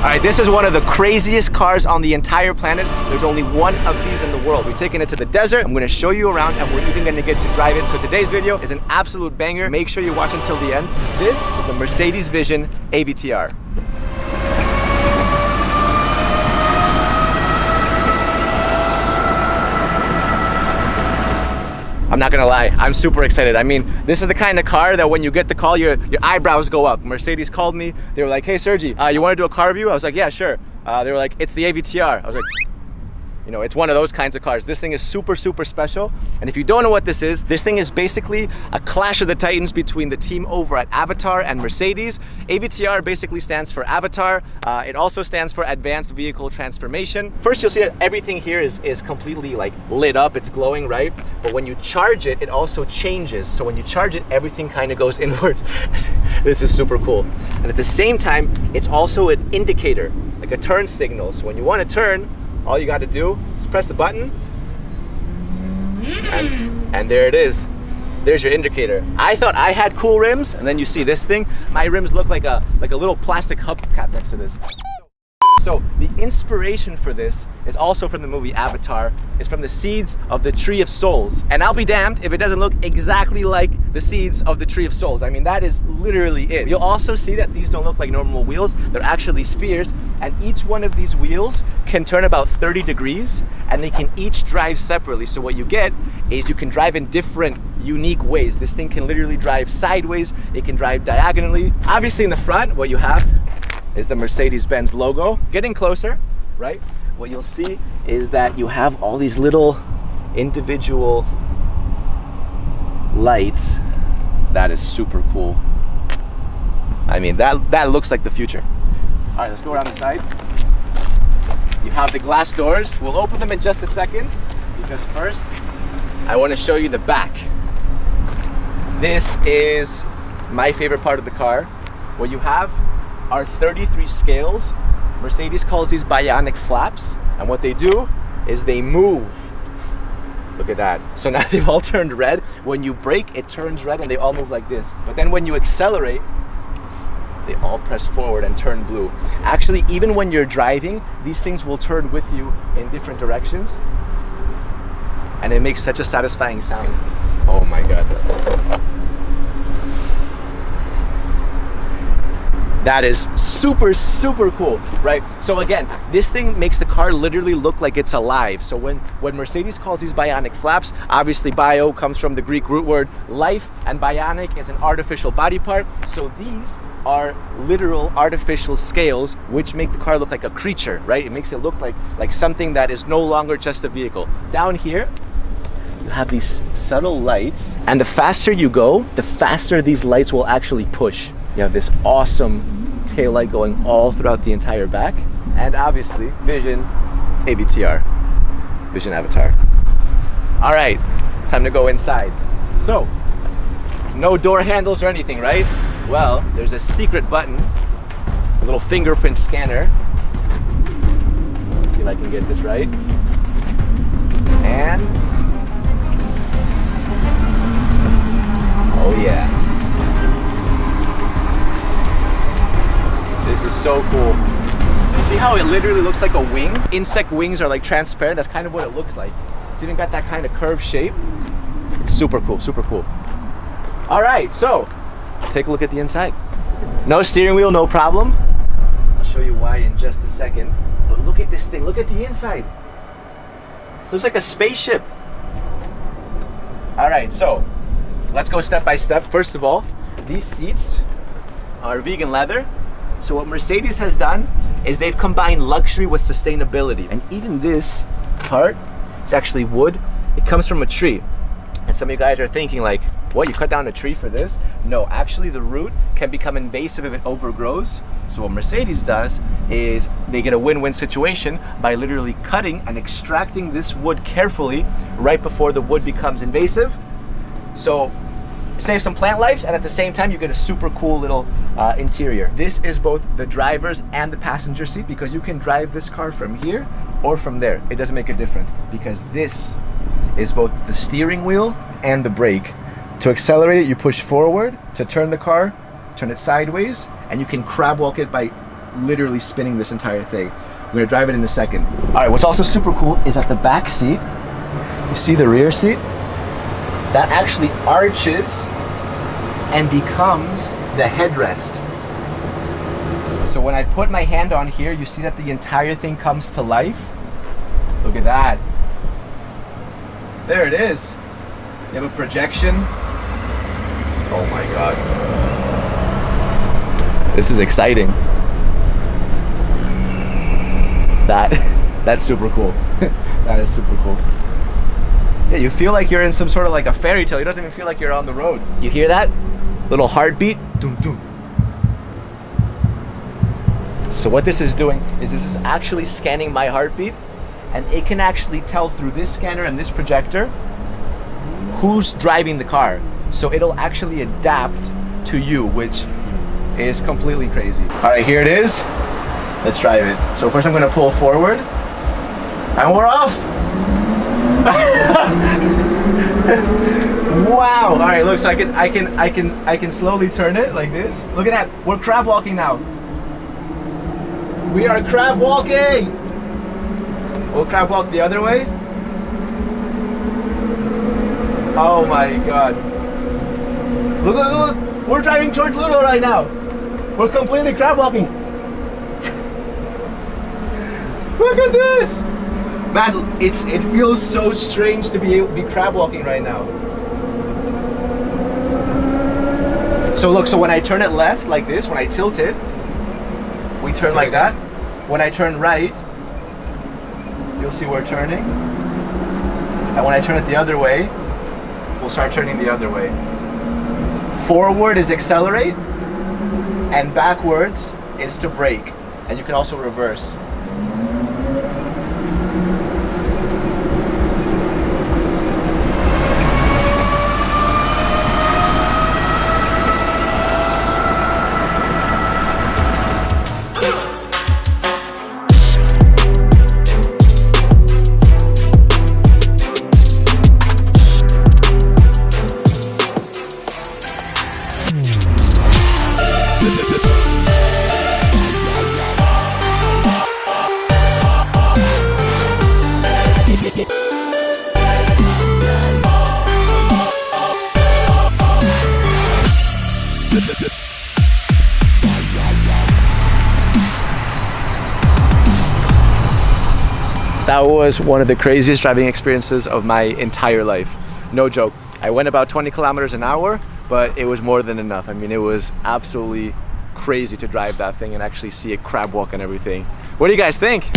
All right, this is one of the craziest cars on the entire planet. There's only one of these in the world. We're taking it to the desert. I'm gonna show you around and we're even gonna get to drive it. So today's video is an absolute banger. Make sure you watch until the end. This is the Mercedes Vision AVTR. I'm not gonna lie, I'm super excited. I mean, this is the kind of car that when you get the call, your eyebrows go up. Mercedes called me. They were like, hey Sergi, you wanna do a car review? I was like, yeah, sure. They were like, it's the AVTR. I was like, you know, it's one of those kinds of cars. This thing is super, super special. And if you don't know what this thing is basically a clash of the titans between the team over at AVTR and Mercedes. AVTR basically stands for Avatar. It also stands for Advanced Vehicle Transformation. First, you'll see that everything here is completely like lit up. It's glowing, right? But when you charge it, it also changes. So when you charge it, everything kind of goes inwards. This is super cool. And at the same time, it's also an indicator, like a turn signal. So when you want to turn, all you got to do is press the button, and there it is. There's your indicator. I thought I had cool rims, and then you see this thing. My rims look like a little plastic hubcap next to this. So the inspiration for this is also from the movie Avatar. It's from the seeds of the Tree of Souls. And I'll be damned if it doesn't look exactly like the seeds of the Tree of Souls. I mean, that is literally it. You'll also see that these don't look like normal wheels. They're actually spheres. And each one of these wheels can turn about 30 degrees and they can each drive separately. So what you get is you can drive in different unique ways. This thing can literally drive sideways. It can drive diagonally. Obviously in the front, what you have is the Mercedes-Benz logo. Getting closer, right? What you'll see is that you have all these little individual lights. That is super cool. I mean, that looks like the future. All right, let's go around the side. You have the glass doors. We'll open them in just a second because first, I want to show you the back. This is my favorite part of the car. What you have are 33 scales. Mercedes calls these bionic flaps, and what they do is they move. Look at that. So now they've all turned red. When you brake, it turns red and they all move like this. But then when you accelerate, they all press forward and turn blue. Actually, even when you're driving, these things will turn with you in different directions. And it makes such a satisfying sound. Oh my God. That is super, super cool, right? So again, this thing makes the car literally look like it's alive. So when Mercedes calls these bionic flaps, obviously bio comes from the Greek root word life, and bionic is an artificial body part. So these are literal artificial scales which make the car look like a creature, right? It makes it look like something that is no longer just a vehicle. Down here, you have these subtle lights, and the faster you go, the faster these lights will actually push. You have this awesome taillight going all throughout the entire back. And obviously, Vision AVTR, Vision Avatar. All right, time to go inside. So, no door handles or anything, right? Well, there's a secret button, a little fingerprint scanner. Let's see if I can get this right. And, oh yeah. This is so cool. You see how it literally looks like a wing? Insect wings are like transparent. That's kind of what it looks like. It's even got that kind of curved shape. It's super cool, super cool. All right, so take a look at the inside. No steering wheel, no problem. I'll show you why in just a second. But look at this thing, look at the inside. This looks like a spaceship. All right, so let's go step by step. First of all, these seats are vegan leather. So what Mercedes has done is they've combined luxury with sustainability. And even this part, it's actually wood. It comes from a tree. And some of you guys are thinking like, what, you cut down a tree for this? No, actually the root can become invasive if it overgrows. So what Mercedes does is they get a win-win situation by literally cutting and extracting this wood carefully right before the wood becomes invasive. So save some plant lives, and at the same time you get a super cool little interior. This is both the driver's and the passenger seat because you can drive this car from here or from there. It doesn't make a difference because this is both the steering wheel and the brake. To accelerate it, you push forward. To turn the car, turn it sideways, and you can crab walk it by literally spinning this entire thing. I'm gonna drive it in a second. All right, what's also super cool is that the back seat, you see the rear seat? That actually arches and becomes the headrest. So when I put my hand on here, you see that the entire thing comes to life. Look at that. There it is. You have a projection. Oh my God. This is exciting. That's super cool. That is super cool. Yeah, you feel like you're in some sort of like a fairy tale. It doesn't even feel like you're on the road. You hear that? Little heartbeat. Doom, doom. So what this is doing is this is actually scanning my heartbeat, and it can actually tell through this scanner and this projector who's driving the car. So it'll actually adapt to you, which is completely crazy. All right, here it is. Let's drive it. So first I'm gonna pull forward, and we're off. Wow. All right, look, so I can slowly turn it like this. Look at that. We're crab walking now. We are crab walking. We'll crab walk the other way. Oh my God. Look, look, look. We're driving towards Ludo right now. We're completely crab walking. Look at this. Man, it feels so strange to be crab walking right now. So look, so when I turn it left like this, when I tilt it, we turn like that. When I turn right, you'll see we're turning. And when I turn it the other way, we'll start turning the other way. Forward is accelerate, and backwards is to brake. And you can also reverse. That was one of the craziest driving experiences of my entire life. No joke. I went about 20 kilometers an hour, but it was more than enough. I mean, it was absolutely crazy to drive that thing and actually see it crab walk and everything. What do you guys think?